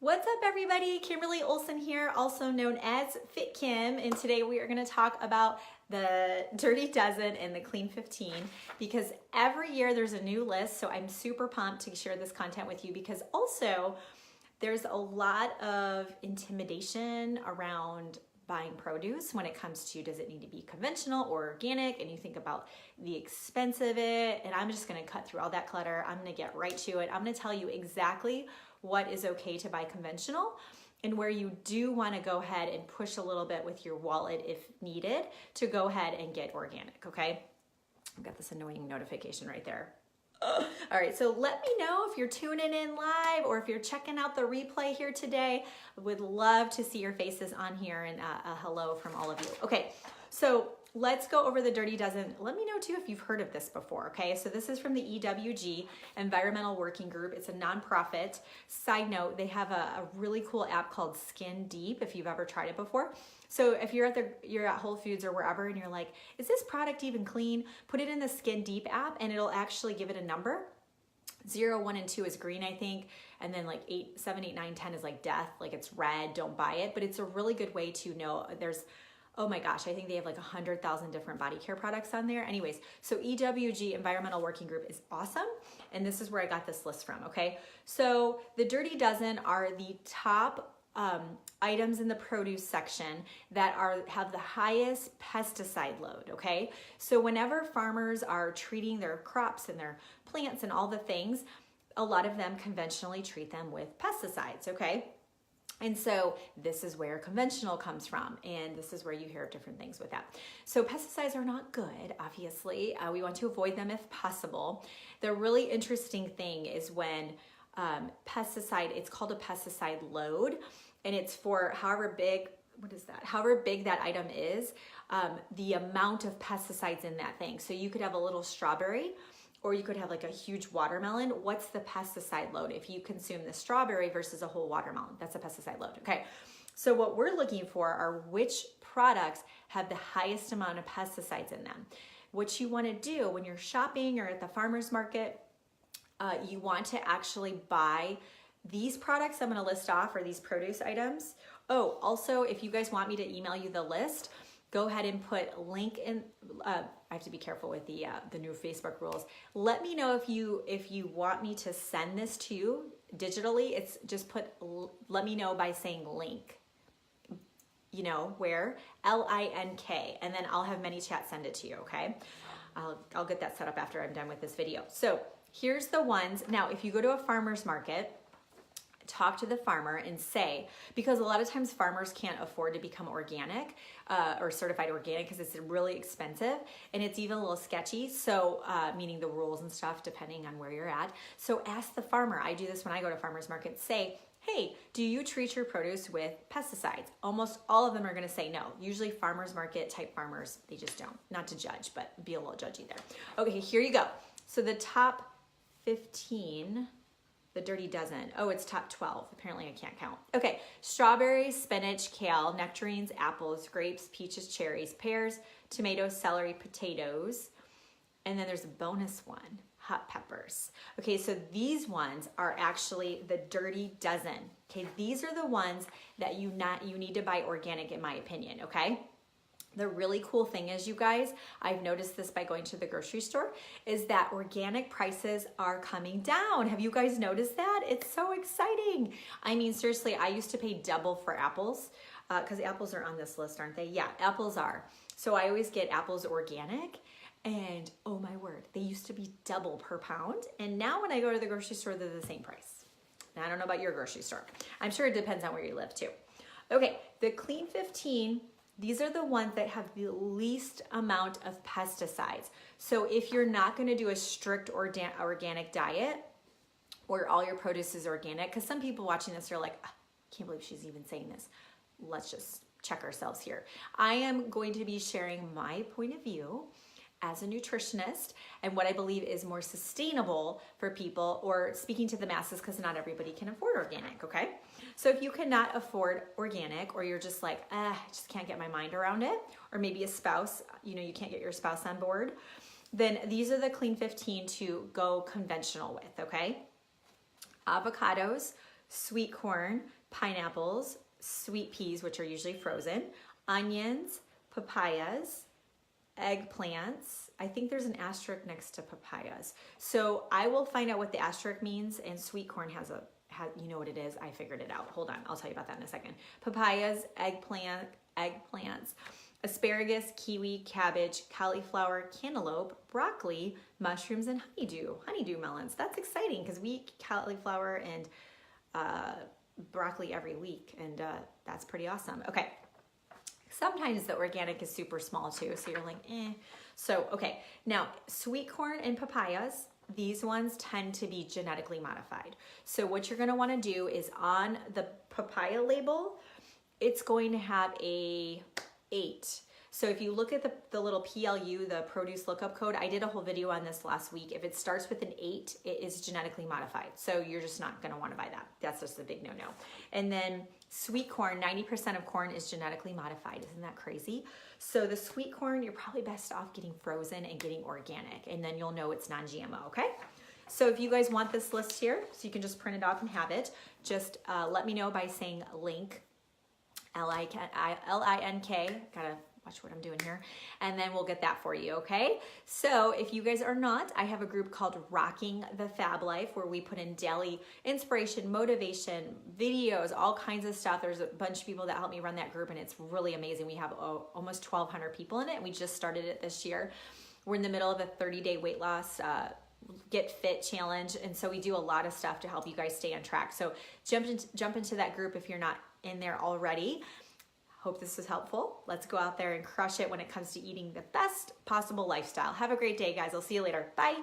What's up everybody? Kimberly Olson here, also known as FitKim, and today we are going to talk about the Dirty Dozen and the Clean 15 because every year there's a new list, so I'm super pumped to share this content with you because also there's a lot of intimidation around buying produce when it comes to does it need to be conventional or organic, and you think about the expense of it, and I'm just going to cut through all that clutter. I'm going to get right to it. I'm going to tell you exactly what is okay to buy conventional and where you do want to go ahead and push a little bit with your wallet if needed to go ahead and get organic, okay? I've got this annoying notification right there. All right, so let me know if you're tuning in live or if you're checking out the replay here today. I would love to see your faces on here and a hello from all of you. Okay, so let's go over the Dirty Dozen. Let me know too if you've heard of this before, okay? So this is from the EWG, Environmental Working Group. It's a nonprofit. Side note, they have a really cool app called Skin Deep if you've ever tried it before. So if you're at Whole Foods or wherever and you're like, is this product even clean? Put it in the Skin Deep app and it'll actually give it a number. 0, 1, and 2 is green, I think. And then like 8, 7, 8, 9, 10 is like death, like it's red, don't buy it. But it's a really good way to know there's, oh my gosh, I think they have like 100,000 different body care products on there. Anyways, so EWG, Environmental Working Group, is awesome. And this is where I got this list from, okay? So the Dirty Dozen are the top items in the produce section that have the highest pesticide load, okay? So whenever farmers are treating their crops and their plants and all the things, a lot of them conventionally treat them with pesticides, okay? And so this is where conventional comes from, and this is where you hear different things with that. So pesticides are not good, obviously. We want to avoid them if possible. The really interesting thing is when it's called a pesticide load, and it's for however big, however big that item is, the amount of pesticides in that thing. So you could have a little strawberry, or you could have like a huge watermelon. What's the pesticide load if you consume the strawberry versus a whole watermelon? That's a pesticide load, okay? So what we're looking for are which products have the highest amount of pesticides in them. What you wanna do when you're shopping or at the farmer's market, you want to actually buy these products I'm gonna list off, or these produce items. Oh, also, if you guys want me to email you the list, go ahead and put link in. I have to be careful with the new Facebook rules. Let me know if you want me to send this to you digitally. It's just let me know by saying link. You know where, LINK, and then I'll have ManyChat send it to you. Okay, I'll get that set up after I'm done with this video. So here's the ones. Now, if you go to a farmer's market, talk to the farmer and say, because a lot of times farmers can't afford to become organic or certified organic because it's really expensive and it's even a little sketchy. So meaning the rules and stuff depending on where you're at. So ask the farmer. I do this when I go to farmers markets. Say, hey, do you treat your produce with pesticides? Almost all of them are going to say no. Usually farmers market type farmers, they just don't. Not to judge, but be a little judgy there. Okay, here you go. So the top 15, the Dirty Dozen. Oh, it's top 12. Apparently I can't count. Okay, strawberries, spinach, kale, nectarines, apples, grapes, peaches, cherries, pears, tomatoes, celery, potatoes. And then there's a bonus one, hot peppers. Okay, so these ones are actually the Dirty Dozen. Okay, these are the ones that you need to buy organic in my opinion, okay? The really cool thing is, you guys, I've noticed this by going to the grocery store, is that organic prices are coming down. Have you guys noticed that? It's so exciting. I mean, seriously, I used to pay double for apples because apples are on this list, aren't they? Yeah, apples are. So I always get apples organic, and oh my word, they used to be double per pound. And now when I go to the grocery store, they're the same price. Now, I don't know about your grocery store. I'm sure it depends on where you live too. Okay, the Clean 15, these are the ones that have the least amount of pesticides. So if you're not gonna do a strict organic diet where all your produce is organic, because some people watching this are like, I can't believe she's even saying this. Let's just check ourselves here. I am going to be sharing my point of view as a nutritionist and what I believe is more sustainable for people, or speaking to the masses, because not everybody can afford organic, okay? So if you cannot afford organic, or you're just like, I just can't get my mind around it, or maybe a spouse, you can't get your spouse on board, then these are the Clean 15 to go conventional with, okay? Avocados, sweet corn, pineapples, sweet peas, which are usually frozen, onions, papayas, eggplants. I think there's an asterisk next to papayas. So I will find out what the asterisk means, and sweet corn has you know what it is? I figured it out. Hold on, I'll tell you about that in a second. Papayas, eggplants, asparagus, kiwi, cabbage, cauliflower, cantaloupe, broccoli, mushrooms, and honeydew melons. That's exciting because we eat cauliflower and broccoli every week, and that's pretty awesome. Okay. Sometimes the organic is super small too, so you're like, eh. So, okay, now sweet corn and papayas, these ones tend to be genetically modified. So what you're gonna wanna do is on the papaya label, it's going to have a 8. So if you look at the little PLU, the produce lookup code, I did a whole video on this last week. If it starts with an 8, it is genetically modified. So you're just not gonna wanna buy that. That's just a big no-no. And then sweet corn, 90% of corn is genetically modified. Isn't that crazy? So the sweet corn, you're probably best off getting frozen and getting organic, and then you'll know it's non-GMO, okay? So if you guys want this list here, so you can just print it off and have it, just let me know by saying link, L-I-N-K, gotta watch what I'm doing here, and then we'll get that for you, okay? So if you guys are not, I have a group called Rocking the Fab Life where we put in daily inspiration, motivation, videos, all kinds of stuff. There's a bunch of people that help me run that group, and it's really amazing. We have almost 1,200 people in it, and we just started it this year. We're in the middle of a 30-day weight loss Get Fit challenge, and so we do a lot of stuff to help you guys stay on track. So jump into that group if you're not in there already. Hope this was helpful. Let's go out there and crush it when it comes to eating the best possible lifestyle. Have a great day, guys. I'll see you later. Bye.